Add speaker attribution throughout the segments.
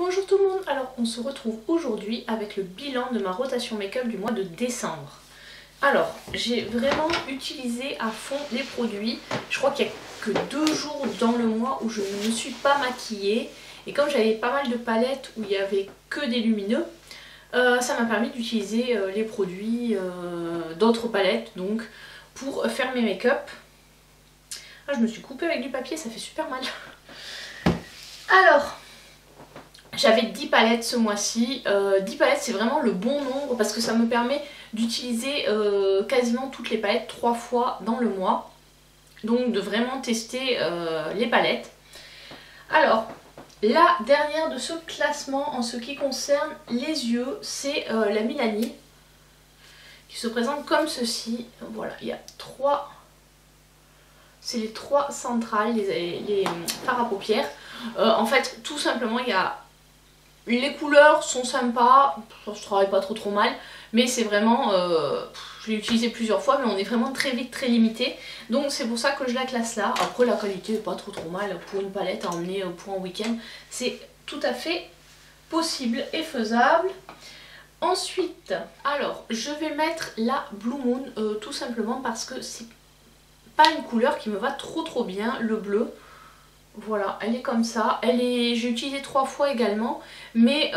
Speaker 1: Bonjour tout le monde, alors on se retrouve aujourd'hui avec le bilan de ma rotation make-up du mois de décembre. Alors, j'ai vraiment utilisé à fond les produits. Je crois qu'il n'y a que 2 jours dans le mois où je ne me suis pas maquillée. Et comme j'avais pas mal de palettes où il n'y avait que des lumineux, ça m'a permis d'utiliser les produits d'autres palettes donc pour faire mes make-up. Ah, je me suis coupée avec du papier, ça fait super mal. Alors, j'avais 10 palettes ce mois-ci. 10 palettes, c'est vraiment le bon nombre parce que ça me permet d'utiliser quasiment toutes les palettes 3 fois dans le mois. Donc de vraiment tester les palettes. Alors, la dernière de ce classement en ce qui concerne les yeux, c'est la Milani. Qui se présente comme ceci. Voilà, il y a 3... C'est les 3 centrales, les fards à paupières. En fait, tout simplement, il y a... Les couleurs sont sympas, ça se travaille pas trop mal, mais c'est vraiment, je l'ai utilisé plusieurs fois, mais on est vraiment très vite, très limité. Donc c'est pour ça que je la classe là. Après la qualité est pas trop mal pour une palette à emmener pour un week-end. C'est tout à fait possible et faisable. Ensuite, alors je vais mettre la Blue Moon tout simplement parce que c'est pas une couleur qui me va trop bien, le bleu. Voilà, elle est comme ça. J'ai utilisé 3 fois également, mais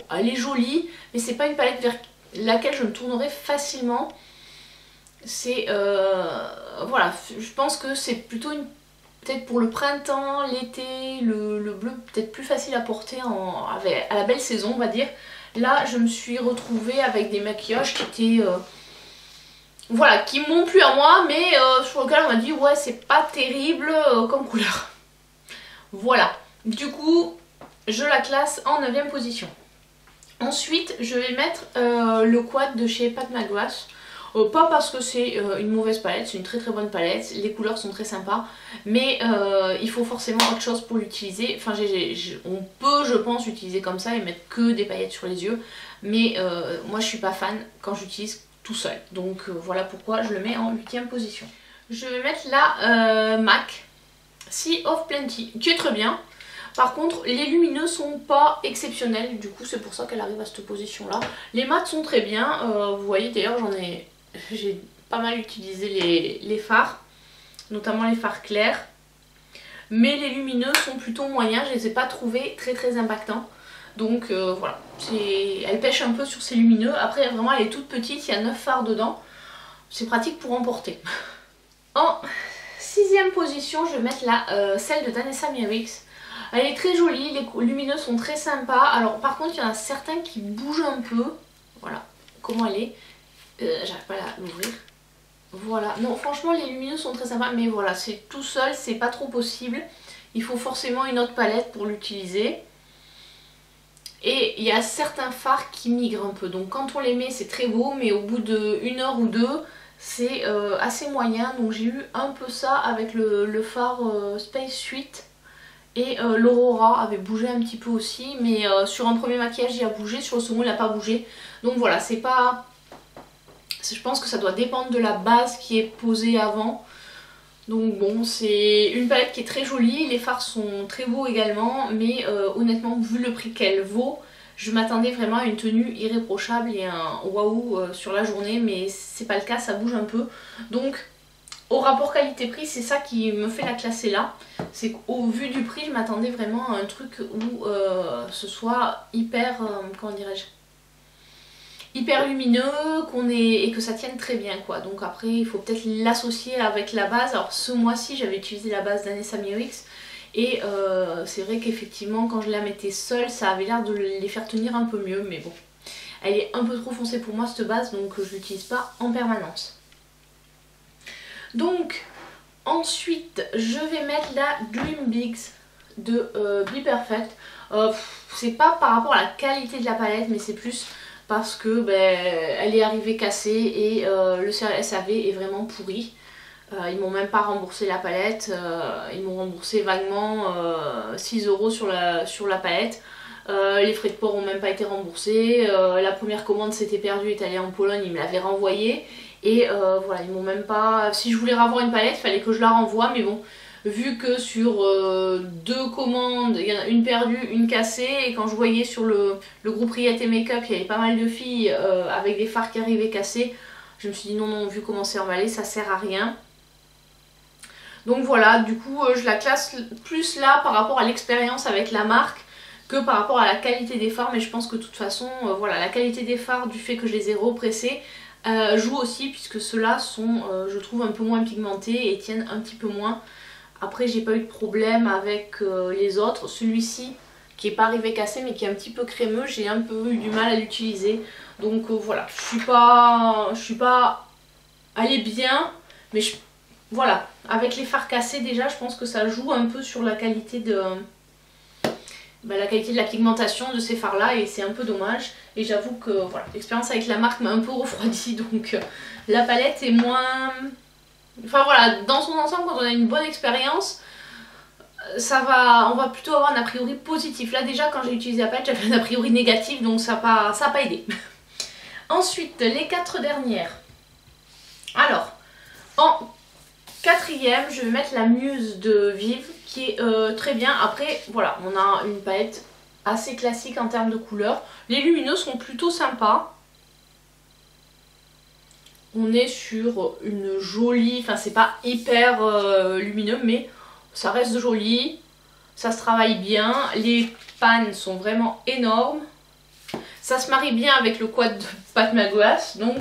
Speaker 1: elle est jolie, mais c'est pas une palette vers laquelle je me tournerai facilement. C'est voilà, je pense que c'est plutôt peut-être pour le printemps, l'été, le bleu peut-être plus facile à porter à la belle saison, on va dire. Là, je me suis retrouvée avec des maquillages qui étaient voilà, qui m'ont plu à moi, mais sur lequel on m'a dit ouais c'est pas terrible comme couleur. Voilà, du coup je la classe en 9ème position. Ensuite je vais mettre le quad de chez Pat McGrath. Pas parce que c'est une mauvaise palette, c'est une très bonne palette, les couleurs sont très sympas, mais il faut forcément autre chose pour l'utiliser. Enfin on peut je pense utiliser comme ça et mettre que des paillettes sur les yeux, mais moi je suis pas fan quand j'utilise tout seul. Donc voilà pourquoi je le mets en 8ème position. Je vais mettre la MAC Sea of Plenty qui est très bien. Par contre les lumineux sont pas exceptionnels, du coup c'est pour ça qu'elle arrive à cette position là. Les mats sont très bien, vous voyez d'ailleurs j'ai pas mal utilisé les fards, notamment les fards clairs. Mais les lumineux sont plutôt moyens, je les ai pas trouvés très impactants. Donc voilà, elle pêche un peu sur ses lumineux. Après vraiment elle est toute petite, il y a 9 fards dedans. C'est pratique pour emporter. En 6ème position, je vais mettre celle de Danessa Myricks. Elle est très jolie, les lumineux sont très sympas. Alors par contre il y en a certains qui bougent un peu. Voilà comment elle est. J'arrive pas à l'ouvrir. Voilà, non franchement les lumineux sont très sympas. Mais voilà, c'est tout seul, c'est pas trop possible. Il faut forcément une autre palette pour l'utiliser. Et il y a certains fards qui migrent un peu, donc quand on les met c'est très beau, mais au bout d'1 heure ou 2 c'est assez moyen. Donc j'ai eu un peu ça avec le fard Space Suite, et l'Aurora avait bougé un petit peu aussi, mais sur un premier maquillage il a bougé, sur le second il n'a pas bougé. Donc voilà, c'est pas... Je pense que ça doit dépendre de la base qui est posée avant. Donc bon, c'est une palette qui est très jolie, les fards sont très beaux également, mais honnêtement vu le prix qu'elle vaut, je m'attendais vraiment à une tenue irréprochable et un waouh sur la journée, mais c'est pas le cas, ça bouge un peu. Donc au rapport qualité-prix, c'est ça qui me fait la classer là. C'est qu'au vu du prix, je m'attendais vraiment à un truc où ce soit hyper, comment dirais-je, hyper lumineux, et que ça tienne très bien quoi. Donc après il faut peut-être l'associer avec la base. Alors ce mois-ci j'avais utilisé la base Danessa Myricks et c'est vrai qu'effectivement quand je la mettais seule ça avait l'air de les faire tenir un peu mieux, mais bon, elle est un peu trop foncée pour moi cette base, donc je l'utilise pas en permanence. Donc ensuite je vais mettre la Dream Bigs de Be Perfect. C'est pas par rapport à la qualité de la palette, mais c'est plus parce que elle est arrivée cassée et le SAV est vraiment pourri. Ils m'ont même pas remboursé la palette, ils m'ont remboursé vaguement 6 € sur la palette. Les frais de port ont même pas été remboursés. La première commande s'était perdue, est allée en Pologne, ils me l'avaient renvoyée. Et voilà, ils m'ont même pas... Si je voulais revoir une palette, il fallait que je la renvoie, mais bon, vu que sur 2 commandes, il y en a une perdue, une cassée, et quand je voyais sur le groupe Riette et Make-up, il y avait pas mal de filles avec des fards qui arrivaient cassés, je me suis dit non, non, vu comment c'est emballé, ça sert à rien. Donc voilà, du coup je la classe plus là par rapport à l'expérience avec la marque que par rapport à la qualité des fards, mais je pense que de toute façon, voilà, la qualité des fards, du fait que je les ai repressés, joue aussi, puisque ceux-là sont, je trouve, un peu moins pigmentés et tiennent un petit peu moins. Après, j'ai pas eu de problème avec les autres. Celui-ci, qui est pas arrivé cassé, mais qui est un petit peu crémeux, j'ai un peu eu du mal à l'utiliser. Donc voilà, je suis pas allée bien, mais voilà, avec les fards cassés déjà, je pense que ça joue un peu sur la qualité de... la qualité de la pigmentation de ces fards là, et c'est un peu dommage. Et j'avoue que voilà, l'expérience avec la marque m'a un peu refroidi, donc la palette est moins... Enfin voilà, dans son ensemble, quand on a une bonne expérience, on va plutôt avoir un a priori positif. Là déjà, quand j'ai utilisé la palette, j'avais un a priori négatif, donc ça n'a pas aidé. Ensuite, les 4 dernières. Alors, en 4e, je vais mettre la Muse de Vive, qui est très bien. Après, voilà, on a une palette assez classique en termes de couleurs. Les lumineux sont plutôt sympas. On est sur une jolie, enfin c'est pas hyper lumineux, mais ça reste joli. Ça se travaille bien. Les pannes sont vraiment énormes. Ça se marie bien avec le quad de Pat McGrath, donc...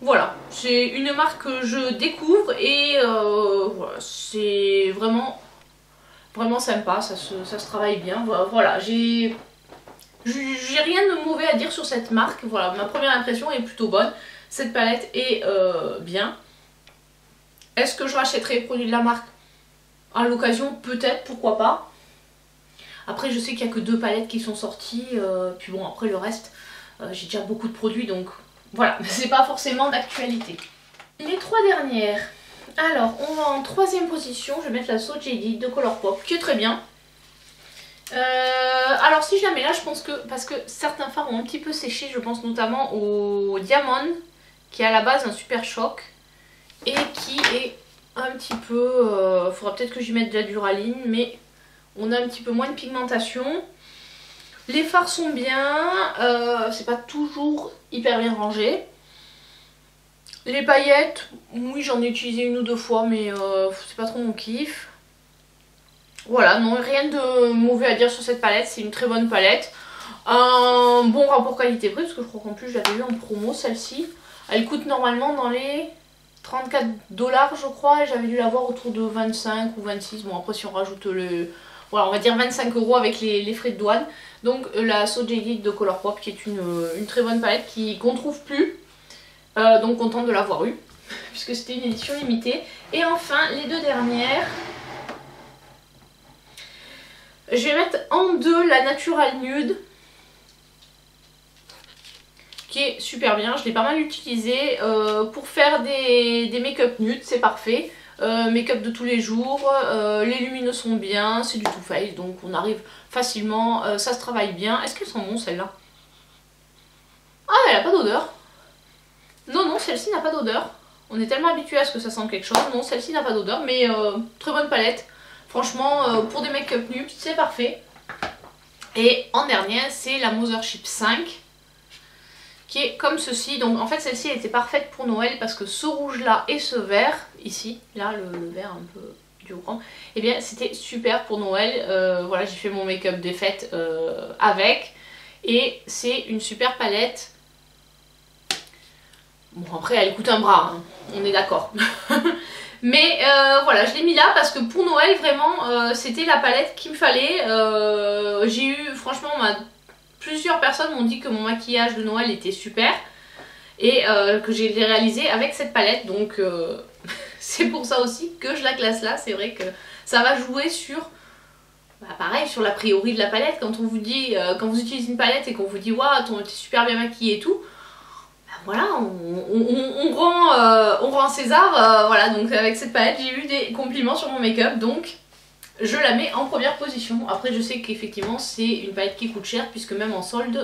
Speaker 1: Voilà, c'est une marque que je découvre et voilà, c'est vraiment sympa, ça se travaille bien. Voilà, j'ai rien de mauvais à dire sur cette marque. Voilà, ma première impression est plutôt bonne. Cette palette est bien. Est-ce que je rachèterai les produits de la marque à l'occasion? Peut-être, pourquoi pas. Après, je sais qu'il n'y a que 2 palettes qui sont sorties. Puis bon, après le reste, j'ai déjà beaucoup de produits, donc... Voilà, c'est pas forcément d'actualité. Les 3 dernières. Alors, on va en 3e position. Je vais mettre la So JD de Colourpop, qui est très bien. Alors, si je la mets là, je pense que... Parce que certains fards ont un petit peu séché, je pense notamment au Diamond, qui est à la base un super choc. Et qui est un petit peu... faudra peut-être que j'y mette de la duraline, mais on a un petit peu moins de pigmentation. Les fards sont bien, c'est pas toujours hyper bien rangé. Les paillettes, oui j'en ai utilisé 1 ou 2 fois, mais c'est pas trop mon kiff. Voilà, non, rien de mauvais à dire sur cette palette, c'est une très bonne palette. Un bon rapport qualité-prix, parce que je crois qu'en plus je l'avais eu en promo celle-ci. Elle coûte normalement dans les 34 $ je crois, et j'avais dû l'avoir autour de 25 ou 26. Bon après si on rajoute le... Voilà, on va dire 25 € avec les frais de douane. Donc la So JD de Colourpop, qui est une très bonne palette qu'on trouve plus. Donc contente de l'avoir eu, puisque c'était une édition limitée. Et enfin, les 2 dernières. Je vais mettre en 2 la Natural Nude, qui est super bien. Je l'ai pas mal utilisée pour faire des make-up nudes, c'est parfait. Make-up de tous les jours, les lumineux sont bien, c'est du Too Faced, donc on arrive facilement, ça se travaille bien. Est-ce qu'elles sont bonnes celles-là? Ah, elle a pas d'odeur. Non, non, celle-ci n'a pas d'odeur. On est tellement habitué à ce que ça sente quelque chose. Non, celle-ci n'a pas d'odeur, mais très bonne palette. Franchement, pour des make-up nudes, c'est parfait. Et en dernière, c'est la Mothership 5. Qui est comme ceci. Donc en fait celle-ci elle était parfaite pour Noël, parce que ce rouge là et ce vert ici, là le vert un peu du grand, et bien c'était super pour Noël. Voilà, j'ai fait mon make-up des fêtes avec, et c'est une super palette. Bon après elle coûte un bras, hein, on est d'accord. Mais voilà, je l'ai mis là parce que pour Noël vraiment c'était la palette qu'il me fallait. J'ai eu franchement plusieurs personnes m'ont dit que mon maquillage de Noël était super et que j'ai réalisé avec cette palette, donc c'est pour ça aussi que je la classe là. C'est vrai que ça va jouer sur, pareil, sur l'a priori de la palette. Quand on vous dit, quand vous utilisez une palette et qu'on vous dit waouh, t'es super bien maquillée et tout, voilà, on rend César, voilà. Donc avec cette palette j'ai eu des compliments sur mon make-up, donc je la mets en première position. Après je sais qu'effectivement c'est une palette qui coûte cher, puisque même en solde,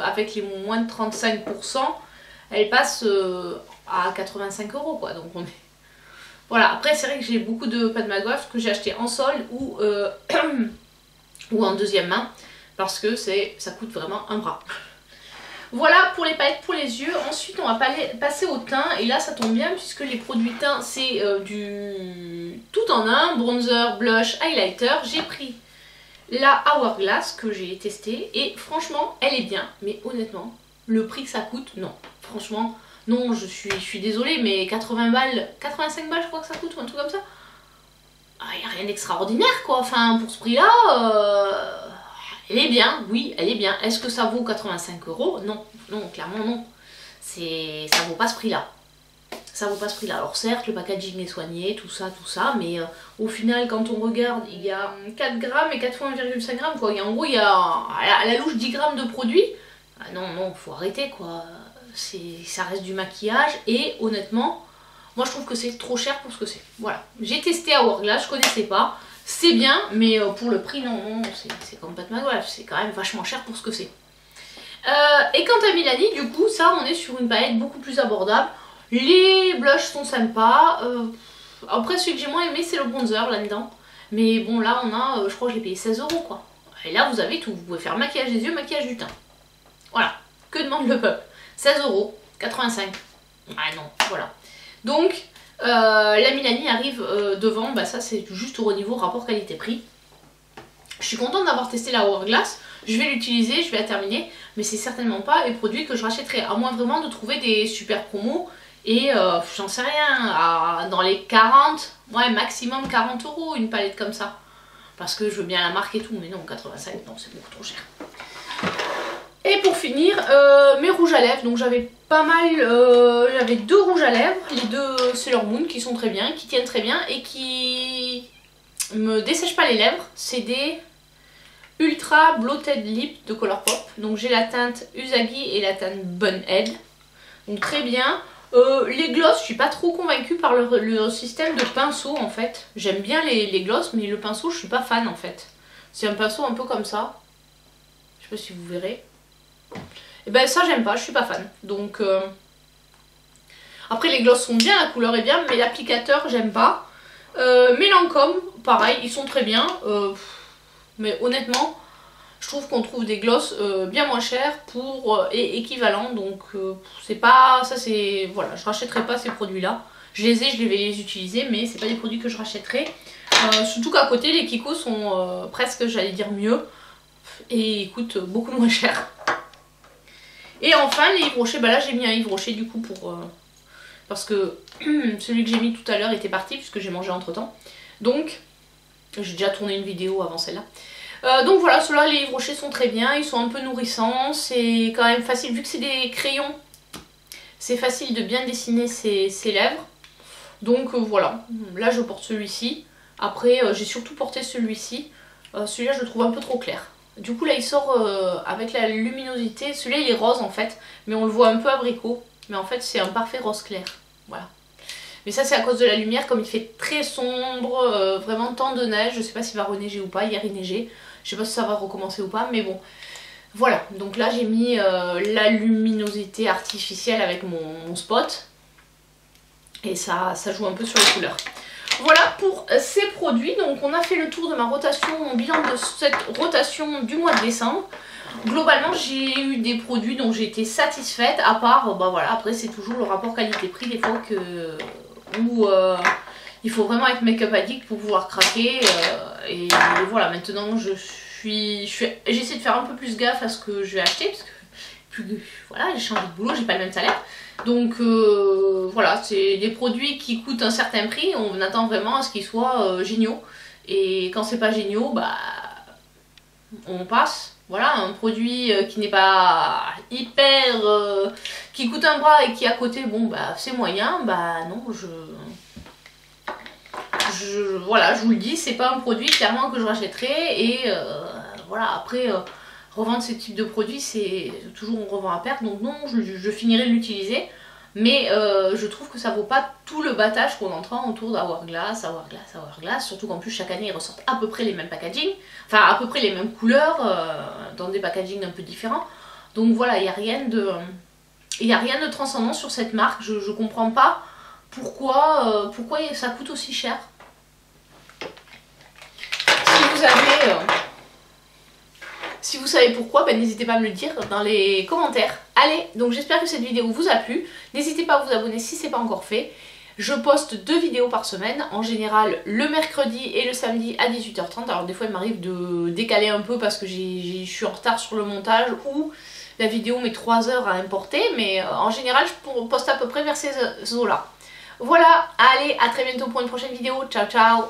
Speaker 1: avec les moins de 35%, elle passe à 85 € quoi. Donc Voilà, après c'est vrai que j'ai beaucoup de Pat McGrath que j'ai acheté en solde ou, ou en deuxième main parce que ça coûte vraiment un bras. Voilà pour les palettes pour les yeux. Ensuite on va passer au teint et là ça tombe bien puisque les produits teint c'est du tout en un, bronzer, blush, highlighter. J'ai pris la Hourglass que j'ai testée et franchement elle est bien, mais honnêtement le prix que ça coûte, non. Franchement non, je suis désolée mais 80 balles, 85 balles je crois que ça coûte ou un truc comme ça. Il n'y a rien d'extraordinaire quoi, enfin pour ce prix là elle est bien, oui elle est bien. Est-ce que ça vaut 85 €? Non, non, clairement non. Ça vaut pas ce prix là. Ça vaut pas ce prix là. Alors certes le packaging est soigné, tout ça, mais au final quand on regarde il y a 4 grammes et 4 fois 1,5 g quoi. En gros il y a à la louche 10 grammes de produit. Ah non, non, faut arrêter quoi. Ça reste du maquillage et honnêtement, moi je trouve que c'est trop cher pour ce que c'est. Voilà, j'ai testé à Hourglass, je connaissais pas. C'est bien, mais pour le prix, non, non, c'est comme Pat McGrath, c'est quand même vachement cher pour ce que c'est. Et quant à Milani, du coup, ça on est sur une palette beaucoup plus abordable. Les blushs sont sympas. Après celui que j'ai moins aimé c'est le bronzer là-dedans. Mais bon là on a, je crois que je l'ai payé 16 € quoi. Et là vous avez tout, vous pouvez faire maquillage des yeux, maquillage du teint. Voilà, que demande le peuple? 16 €, 85. Ah non, voilà. Donc la Milani arrive devant, bah ça c'est juste au niveau rapport qualité-prix. Je suis contente d'avoir testé la Hourglass, je vais l'utiliser, je vais la terminer, mais c'est certainement pas les produits que je rachèterai, à moins vraiment de trouver des super promos, et j'en sais rien, dans les 40, ouais maximum 40 € une palette comme ça. Parce que je veux bien la marque et tout, mais non, 85, non c'est beaucoup trop cher. Et pour finir, mes rouges à lèvres, donc j'avais pas mal, j'avais 2 rouges à lèvres, les deux Sailor Moon qui sont très bien, qui tiennent très bien et qui me dessèchent pas les lèvres. C'est des Ultra Bloated Lip de Colourpop, donc j'ai la teinte Usagi et la teinte Bunhead, donc très bien. Les gloss, je suis pas trop convaincue par le système de pinceau en fait. J'aime bien les gloss, mais le pinceau je suis pas fan en fait. C'est un pinceau un peu comme ça, je sais pas si vous verrez. Et ben ça j'aime pas, je suis pas fan. Donc après les gloss sont bien, la couleur est bien, mais l'applicateur j'aime pas. Mes Lancôme, pareil, ils sont très bien. Mais honnêtement, je trouve qu'on trouve des gloss bien moins chers pour et équivalents. Donc c'est pas. Ça c'est. Voilà, je rachèterai pas ces produits là. Je les ai, je vais les utiliser, mais c'est pas des produits que je rachèterai. Surtout qu'à côté les Kiko sont presque, j'allais dire, mieux. Et ils coûtent beaucoup moins cher. Et enfin les Yves Rocher, bah là j'ai mis un Yves Rocher du coup pour parce que celui que j'ai mis tout à l'heure était parti puisque j'ai mangé entre temps. Donc j'ai déjà tourné une vidéo avant celle-là. Donc voilà, ceux-là les Yves Rocher sont très bien, ils sont un peu nourrissants, c'est quand même facile, vu que c'est des crayons, c'est facile de bien dessiner ses lèvres. Donc voilà, là je porte celui-ci, après j'ai surtout porté celui-ci, celui-là je le trouve un peu trop clair. Du coup là il sort avec la luminosité, celui-là il est rose en fait, mais on le voit un peu abricot, mais en fait c'est un parfait rose clair, voilà. Mais ça c'est à cause de la lumière, comme il fait très sombre, vraiment temps de neige, je sais pas s'il va reneiger ou pas, hier il neigeait, je sais pas si ça va recommencer ou pas, mais bon. Voilà, donc là j'ai mis la luminosité artificielle avec mon spot, et ça joue un peu sur les couleurs. Voilà pour ces produits, donc on a fait le tour de ma rotation, mon bilan de cette rotation du mois de décembre. Globalement j'ai eu des produits dont j'ai été satisfaite, à part, bah voilà, après c'est toujours le rapport qualité-prix des fois où il faut vraiment être make-up addict pour pouvoir craquer, et voilà, maintenant j'essaie de faire un peu plus gaffe à ce que je vais acheter, parce que voilà, j'ai changé de boulot, j'ai pas le même salaire. Donc voilà, c'est des produits qui coûtent un certain prix, on attend vraiment à ce qu'ils soient géniaux. Et quand c'est pas géniaux, bah on passe. Voilà, un produit qui n'est pas hyper... qui coûte un bras et qui à côté, bon bah c'est moyen, bah non, voilà, je vous le dis, c'est pas un produit clairement que je rachèterai. Et voilà, après... revendre ce type de produit, c'est toujours on revend à perte, donc non, je finirai de l'utiliser, mais je trouve que ça vaut pas tout le battage qu'on entend autour d'Hourglass, surtout qu'en plus chaque année ils ressortent à peu près les mêmes packaging, enfin à peu près les mêmes couleurs, dans des packaging un peu différents, donc voilà, il n'y a rien de transcendant sur cette marque, je comprends pas pourquoi ça coûte aussi cher. Si vous avez... si vous savez pourquoi, ben, n'hésitez pas à me le dire dans les commentaires. Allez, donc j'espère que cette vidéo vous a plu. N'hésitez pas à vous abonner si ce n'est pas encore fait. Je poste 2 vidéos par semaine, en général le mercredi et le samedi à 18h30. Alors des fois il m'arrive de décaler un peu parce que je suis en retard sur le montage ou la vidéo met 3 heures à importer. Mais en général je poste à peu près vers ces eaux-là. Voilà, allez, à très bientôt pour une prochaine vidéo. Ciao ciao.